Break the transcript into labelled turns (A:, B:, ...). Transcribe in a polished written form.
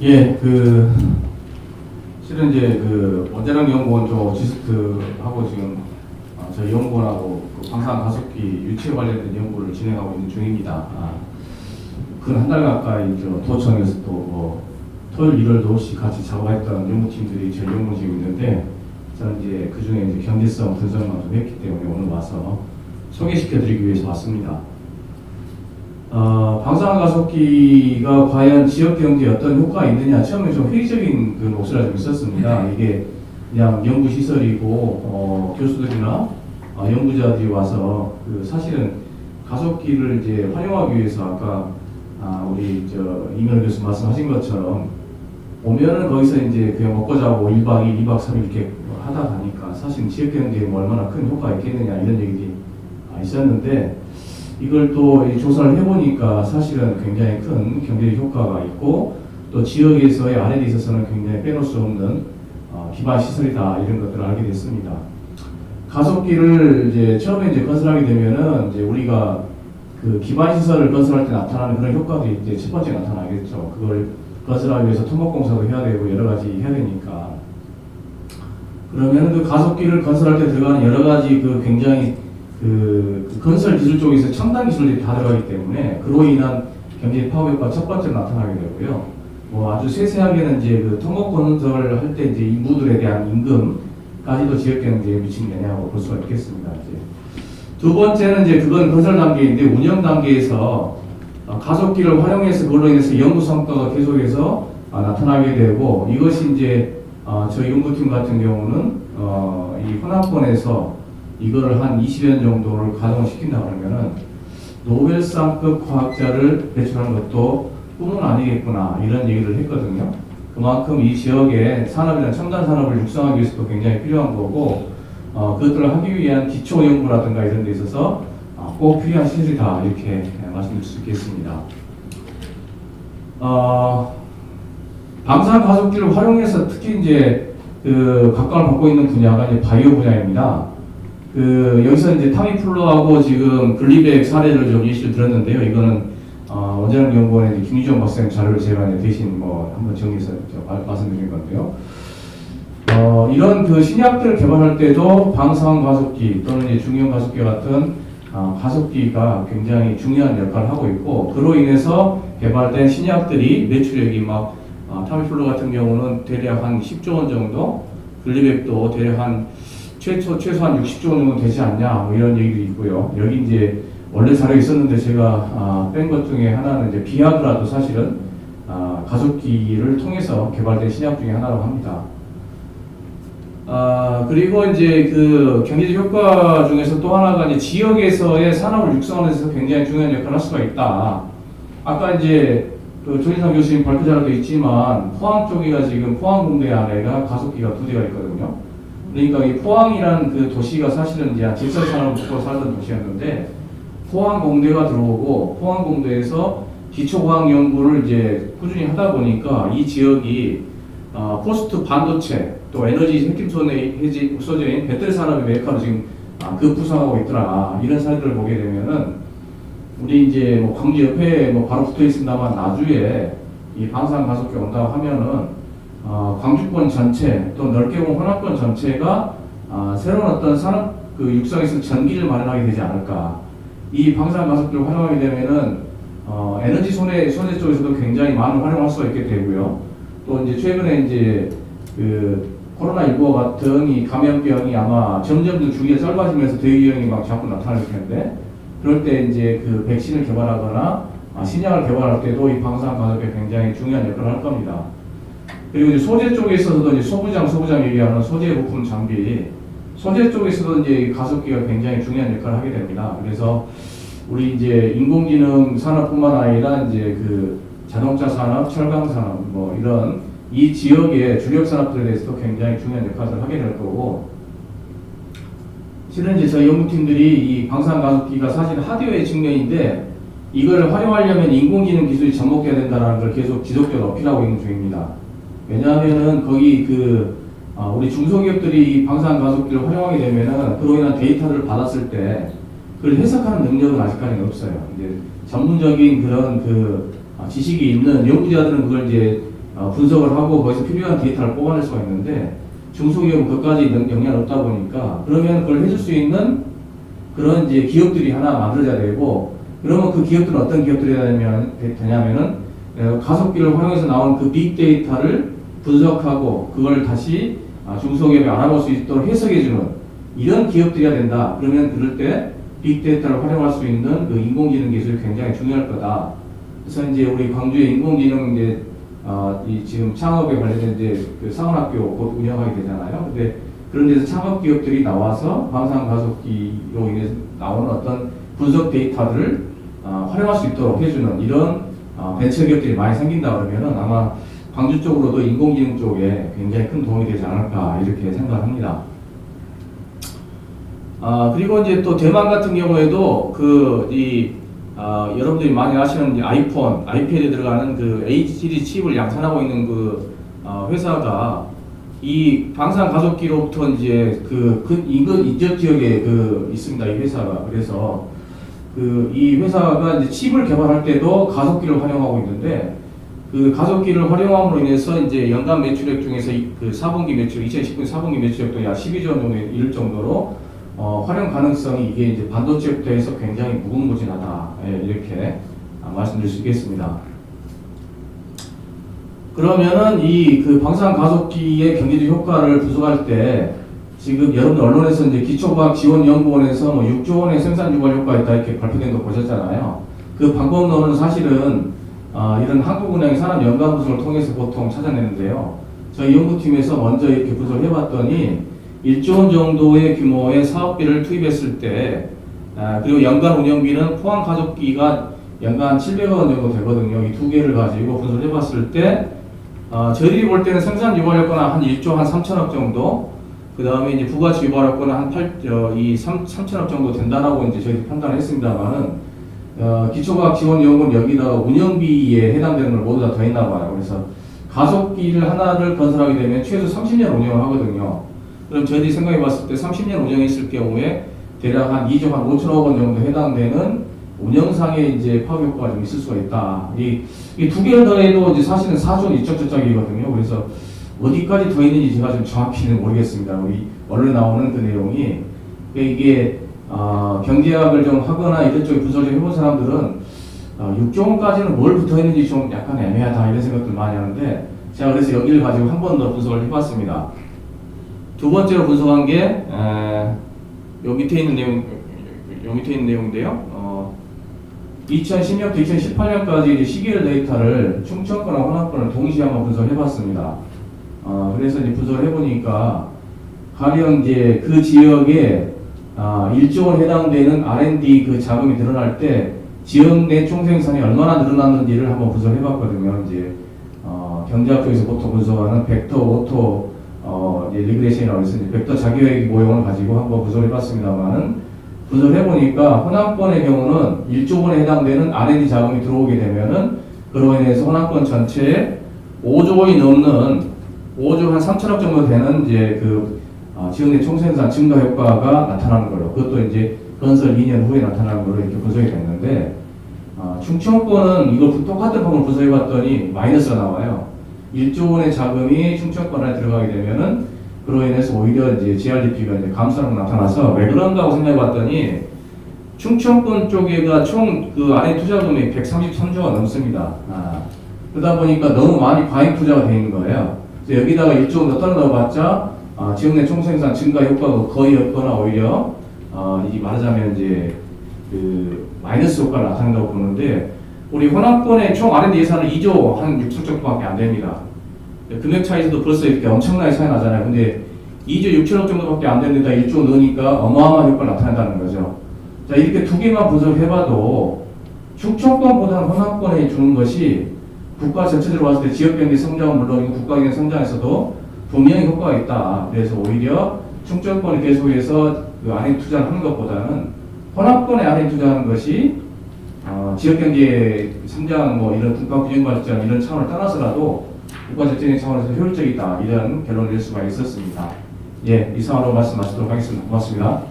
A: 예, 실은 이제 원자력 연구원 쪽 어시스트하고 지금 저희 연구원하고 방사능 가속기 유치에 관련된 연구를 진행하고 있는 중입니다. 근 한 달 가까이 도청에서 또 토요일, 일요일도 없이 같이 작업했던 연구팀들이 저희 연구실에 있는데 저는 이제 그 중에 이제 경제성 분석만 좀 했기 때문에 오늘 와서 소개시켜드리기 위해서 왔습니다. 방사능 가속기가 과연 지역 경제에 어떤 효과가 있느냐, 처음에 좀 회의적인 목소리가 좀 있었습니다. 이게 그냥 연구시설이고, 교수들이나 연구자들이 와서 사실은 가속기를 이제 활용하기 위해서 아까 우리 이명호 교수 말씀하신 것처럼 오면은 거기서 이제 그냥 먹고 자고 1박 2일, 2박 3일 이렇게 하다 가니까 사실 지역 경제에 얼마나 큰 효과가 있겠느냐 이런 얘기들이 있었는데 이걸 또 조사를 해보니까 사실은 굉장히 큰 경제적 효과가 있고 또 지역에서의 R&D에 있어서는 굉장히 빼놓을 수 없는 기반 시설이다 이런 것들을 알게 됐습니다. 가속기를 이제 처음에 건설하게 되면은 이제 우리가 기반 시설을 건설할 때 나타나는 그런 효과들이 이제 첫 번째 나타나겠죠. 그걸 건설하기 위해서 토목공사도 해야 되고 여러 가지 해야 되니까 그러면 가속기를 건설할 때 들어가는 여러 가지 굉장히 건설 기술 쪽에서 첨단 기술들이 다 들어가기 때문에 그로 인한 경제 파급 효과 첫 번째로 나타나게 되고요. 아주 세세하게는 이제 토목 건설을 할 때 이제 인부들에 대한 임금까지도 지역 경제에 미치는 영향으로 볼 수가 있겠습니다. 이제 두 번째는 이제 그건 건설 단계인데 운영 단계에서 가속기를 활용해서 그걸로 인해서 연구 성과가 계속해서 나타나게 되고 이것이 이제 저희 연구팀 같은 경우는 이 혼합본에서 이거를 한 20년 정도를 가동을 시킨다 그러면은 노벨상급 과학자를 배출하는 것도 꿈은 아니겠구나 이런 얘기를 했거든요. 그만큼 이 지역의 산업이나 첨단 산업을 육성하기 위해서도 굉장히 필요한 거고 그것들을 하기 위한 기초 연구라든가 이런 데 있어서 꼭 필요한 시설이다 이렇게 말씀드릴 수 있겠습니다. 방사능 가속기를 활용해서 특히 이제 각광을 받고 있는 분야가 이제 바이오 분야입니다. 여기서 이제 타미플루하고 지금 글리백 사례를 좀 예시를 들었는데요. 이거는 원자력 연구원의 김유정 박사님 자료를 제가 대신 한번 정리해서 말씀드린 건데요. 이런 신약들을 개발할 때도 방사능 가속기 또는 이제 중형 가속기 같은 가속기가 굉장히 중요한 역할을 하고 있고 그로 인해서 개발된 신약들이 매출액이 타미플루 같은 경우는 대략 한 10조 원 정도, 글리백도 대략 한 최소한 60조 원 정도 되지 않냐 이런 얘기도 있고요. 여기 이제 원래 자료에 있었는데 제가 뺀 것 중에 하나는 이제 비아그라도 사실은 가속기를 통해서 개발된 신약 중에 하나라고 합니다. 그리고 이제 경제적 효과 중에서 또 하나가 이제 지역에서의 산업을 육성하는 데서 굉장히 중요한 역할을 할 수가 있다. 아까 이제 조인상 교수님 발표 자료도 있지만 포항 쪽이가 지금 포항공대 안에가 가속기가 2대가 있거든요. 그러니까 이 포항이라는 도시가 사실은 이제 질서 산업을 먹고 살던 도시였는데 포항공대가 들어오고 포항공대에서 기초과학 연구를 이제 꾸준히 하다 보니까 이 지역이 포스트 반도체 또 에너지 핵심 소재인 배터리 산업의 메카로 지금 급부상하고 있더라. 이런 사례들을 보게 되면은 우리 이제 광주 옆에 바로 붙어 있습니다만 나주에 이 방사능 가속기 온다고 하면은 광주권 전체 또 넓게 보면 혼합권 전체가 새로운 어떤 산업 육성에서 전기를 마련하게 되지 않을까. 이 방사능 가속기를 활용하게 되면은 에너지 소재 쪽에서도 굉장히 많은 활용할 수가 있게 되고요. 또 이제 최근에 이제 코로나19와 같은 이 감염병이 아마 점점 주기가 짧아지면서 대유행이 자꾸 나타날 텐데 그럴 때 이제 백신을 개발하거나 신약을 개발할 때도 이 방사능 가속기가 굉장히 중요한 역할을 할 겁니다. 그리고 이제 소재 쪽에 있어서도 이제 소부장 얘기하는 소재 부품 장비, 소재 쪽에서도 이제 가속기가 굉장히 중요한 역할을 하게 됩니다. 그래서 우리 이제 인공지능 산업뿐만 아니라 이제 자동차 산업, 철강 산업 이런 이 지역의 주력 산업들에 대해서도 굉장히 중요한 역할을 하게 될 거고 실은 이제 저희 연구팀들이 이 방사능 가속기가 사실 하드웨어 측면인데 이걸 활용하려면 인공지능 기술이 접목돼야 된다는 걸 계속 지속적으로 어필하고 있는 중입니다. 왜냐하면은 거기 우리 중소기업들이 이 방사능 가속기를 활용하게 되면은 그로 인한 데이터를 받았을 때 그걸 해석하는 능력은 아직까지는 없어요. 이제 전문적인 그런 지식이 있는 연구자들은 그걸 이제 분석을 하고 거기서 필요한 데이터를 뽑아낼 수가 있는데 중소기업은 그것까지 역량이 없다 보니까 그러면 그걸 해줄 수 있는 그런 이제 기업들이 하나 만들어져야 되고 그러면 그 기업들은 어떤 기업들이 되냐면은 가속기를 활용해서 나온 그 빅데이터를 분석하고 그걸 다시 중소기업이 알아볼 수 있도록 해석해주는 이런 기업들이어야 된다. 그러면 그럴 때 빅데이터를 활용할 수 있는 그 인공지능 기술이 굉장히 중요할 거다. 그래서 이제 우리 광주의 인공지능 이제 이 지금 창업에 관련된 이제 그 사관학교 곧 운영하게 되잖아요. 근데 그런 데서 창업 기업들이 나와서 방산 가속기로 인해서 나오는 어떤 분석 데이터들을 활용할 수 있도록 해주는 이런 벤처 기업들이 많이 생긴다 그러면은 아마 광주 쪽으로도 인공지능 쪽에 굉장히 큰 도움이 되지 않을까 이렇게 생각합니다. 그리고 이제 또 대만 같은 경우에도 여러분들이 많이 아시는 이제 아이폰, 아이패드에 들어가는 그 HD 칩을 양산하고 있는 그 회사가 이 방산 가속기로부터 이제 인근 인접 지역에 있습니다. 이 회사가. 그래서 이 회사가 이제 칩을 개발할 때도 가속기를 활용하고 있는데 그 가속기를 활용함으로 인해서 이제 연간 매출액 중에서 그 4분기 매출, 2019년 4분기 매출액도 약 12조 원 정도 이를 정도로 활용 가능성이 이게 이제 반도체부터 해서 굉장히 무궁무진하다. 예, 이렇게 말씀드릴 수 있겠습니다. 그러면은 그 방산 가속기의 경제적 효과를 분석할 때 지금 여러분들 언론에서 이제 기초과학지원연구원에서 뭐 6조 원의 생산 유발 효과가 있다 이렇게 발표된 거 보셨잖아요. 그 방법론은 사실은 이런 한국은행의 산업연관 분석을 통해서 보통 찾아내는데요. 저희 연구팀에서 먼저 이렇게 분석을 해봤더니 1조 원 정도의 규모의 사업비를 투입했을 때 그리고 연간 운영비는 포함 가속기가 연간 700억 원 정도 되거든요. 이 두 개를 가지고 분석을 해봤을 때 저희들이 볼 때는 생산 유발 효과는 한 1조 한 3천억 정도 그 다음에 이제 부가치 유발 효과는 한 3천억 정도 된다라고 이제 저희들이 판단을 했습니다만은 기초과학지원연구원 여기다가 운영비에 해당되는 걸 모두 다 더했나 봐요. 그래서 가속기를 하나를 건설하게 되면 최소 30년 운영을 하거든요. 그럼 저희들이 생각해 봤을 때 30년 운영했을 경우에 대략 한 2조 한 5천억 원 정도 해당되는 운영상의 이제 파급 효과가 좀 있을 수가 있다. 이 두 개를 더해도 이제 사실은 4조 이쪽저쪽이거든요. 그래서 어디까지 더 있는지 제가 좀 정확히는 모르겠습니다. 우리 언론에 나오는 그 내용이 이게 경제학을 좀 하거나 이런 쪽에 분석을 좀 해본 사람들은 6조 원까지는 뭘 붙어 있는지 좀 약간 애매하다 이런 생각들 많이 하는데 제가 그래서 여기를 가지고 한 번 더 분석을 해봤습니다. 두 번째로 분석한 게 요 밑에 있는 내용인데요. 2010년부터 2018년까지 이제 시계열 데이터를 충청권과 호남권을 동시에 한번 분석을 해봤습니다. 그래서 이제 분석을 해보니까 가령 이제 그 지역에 1조 원 해당되는 R&D 그 자금이 늘어날 때 지역 내 총생산이 얼마나 늘어났는지를 한번 분석을 해봤거든요. 이제 경제학 쪽에서 보통 분석하는 벡터 오토 리그레션이라고 해서 벡터 자기회귀 모형을 가지고 한번 분석을 해봤습니다만은 분석을 해보니까 호남권의 경우는 1조 원에 해당되는 R&D 자금이 들어오게 되면은 그로 인해서 호남권 전체에 5조 원이 넘는 5조 한 3천억 정도 되는 이제 지역 내 총생산 증가 효과가 나타나는 걸로 그것도 이제 건설 2년 후에 나타나는 걸로 이렇게 분석이 됐는데 충청권은 이걸 똑같은 방법을 분석해봤더니 마이너스가 나와요. 1조 원의 자금이 충청권에 들어가게 되면은 그로 인해서 오히려 이제 GRDP가 이제 감소하는 거 나타나서 왜 그런가 하고 생각해봤더니 충청권 쪽에가 총 그 안에 투자금이 133조가 넘습니다. 그러다 보니까 너무 많이 과잉 투자가 되어 있는 거예요. 그래서 여기다가 1조 원 더 떨어 넣어봤자 지역 내 총생산 증가 효과가 거의 없거나 오히려 이 말하자면 이제 마이너스 효과를 나타낸다고 보는데 우리 호남권의 총 R&D 예산은 2조 한 6천 정도밖에 안 됩니다. 금액 차이에서도 벌써 이렇게 엄청나게 차이 나잖아요. 근데 2조 6천억 정도밖에 안 되는데 다 1조 넣으니까 어마어마한 효과를 나타낸다는 거죠. 자, 이렇게 두 개만 분석해봐도 충청권보다는 호남권에 주는 것이 국가 전체적으로 봤을 때 지역경제 성장은 물론 국가경제 성장에서도 분명히 효과가 있다. 그래서 오히려 충청권이 계속해서 그 R&D 투자를 하는 것보다는 호남권에 R&D 투자하는 것이 지역경제 성장 뭐 이런 국가 균형 발전 이런 차원을 떠나서라도 국가 적정의 차원에서 효율적이다 이런 결론을 낼 수가 있었습니다. 예, 이상으로 말씀 마치도록 하겠습니다. 고맙습니다.